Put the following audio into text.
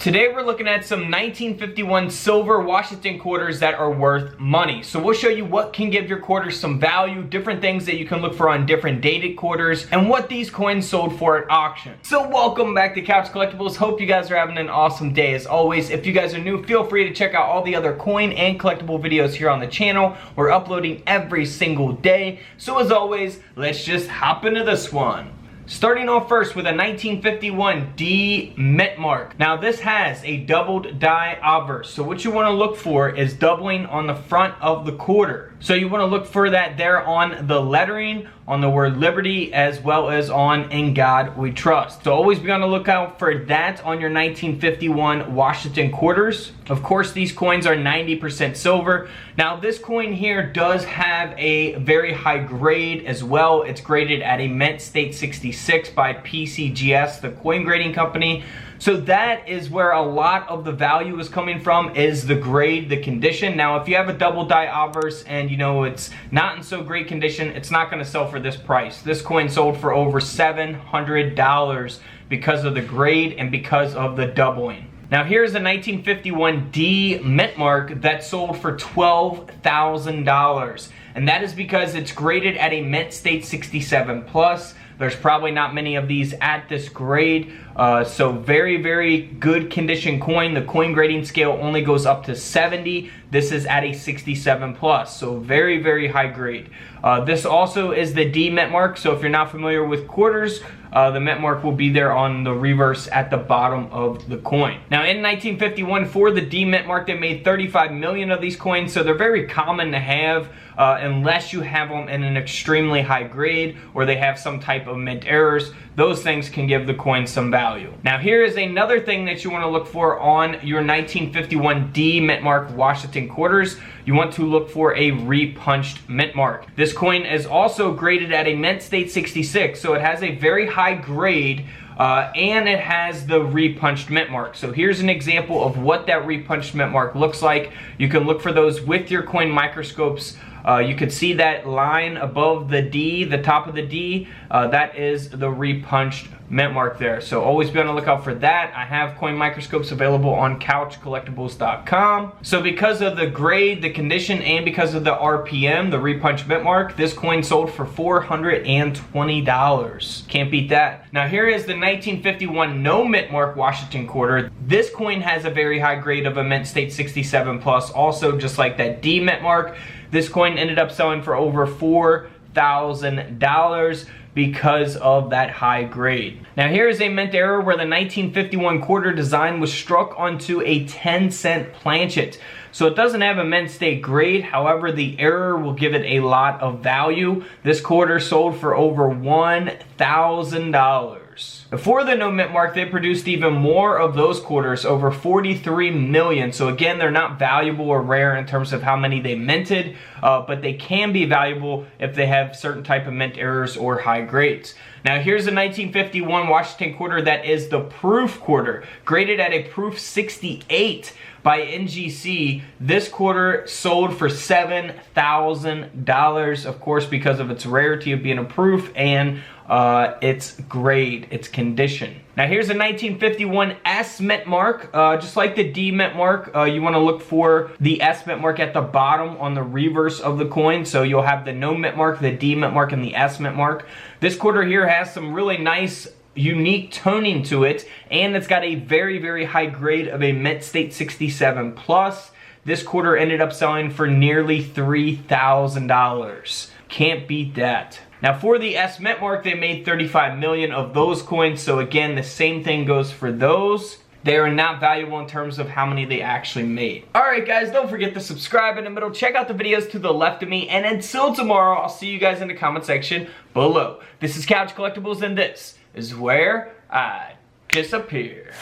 Today we're looking at some 1951 silver Washington quarters that are worth money. So we'll show you what can give your quarters some value, different things that you can look for on different dated quarters, and what these coins sold for at auction. So welcome back to Couch Collectibles. Hope you guys are having an awesome day as always. If you guys are new, feel free to check out all the other coin and collectible videos here on the channel. We're uploading every single day. So as always, let's just hop into this one. Starting off first with a 1951 D mint mark. Now this has a doubled die obverse. So what you want to look for is doubling on the front of the quarter. So you want to look for that there on the lettering, on the word liberty, as well as on in God we trust. So always be on the lookout for that on your 1951 Washington quarters. Of course, these coins are 90% silver. Now this coin here does have a very high grade as well. It's graded at a mint state 66 by PCGS, the coin grading company. So that is where a lot of the value is coming from, is the grade, the condition. Now if you have a double die obverse and you know it's not in so great condition, it's not going to sell for this price. This coin sold for over $700 because of the grade and because of the doubling. Now here's a 1951 D mint mark that sold for $12,000, and that is because it's graded at a mint state 67 plus. There's probably not many of these at this grade, so very, very good condition coin. The coin grading scale only goes up to 70. This is at a 67 plus, so very, very high grade. This also is the D mint mark, so if you're not familiar with quarters, the mint mark will be there on the reverse at the bottom of the coin. Now in 1951, for the D mint mark, they made 35 million of these coins, so they're very common to have unless you have them in an extremely high grade or they have some type of mint errors. Those things can give the coin some value. Now here is another thing that you want to look for on your 1951 D mint mark Washington quarters. You want to look for a repunched mint mark. This coin is also graded at a mint state 66, so it has a very high grade and it has the repunched mint mark. So here's an example of what that repunched mint mark looks like. You can look for those with your coin microscopes. You can see that line above the D, the top of the D, that is the repunched mint mark there. So always be on the lookout for that. I have coin microscopes available on couchcollectibles.com. So because of the grade, the condition, and because of the RPM, the repunched mint mark, this coin sold for $420. Can't beat that. Now here is the 1951 no mint mark Washington quarter. This coin has a very high grade of a mint state 67 plus, also just like that D mint mark. This coin ended up selling for over $4,000 because of that high grade. Now here is a mint error where the 1951 quarter design was struck onto a 10-cent planchet. So it doesn't have a mint state grade, however the error will give it a lot of value. This quarter sold for over $1,000. Before the no mint mark, they produced even more of those quarters, over 43 million. So again, they're not valuable or rare in terms of how many they minted, but they can be valuable if they have certain type of mint errors or high grades. Now here's a 1951 Washington quarter that is the proof quarter, graded at a proof 68 by NGC. This quarter sold for $7,000, of course, because of its rarity of being a proof and its grade, its condition. Now here's a 1951 S mint mark. Just like the D mint mark, you want to look for the S mint mark at the bottom on the reverse of the coin. So you'll have the no mint mark, the D mint mark, and the S mint mark. This quarter here has some really nice unique toning to it, and it's got a very, very high grade of a mint state 67 plus. This quarter ended up selling for nearly $3,000. Can't beat that. Now for the S mint mark, they made 35 million of those coins, so again the same thing goes for those. They are not valuable in terms of how many they actually made. Alright guys, don't forget to subscribe in the middle, check out the videos to the left of me, and until tomorrow, I'll see you guys in the comment section below. This is Couch Collectibles, and this is where I disappear.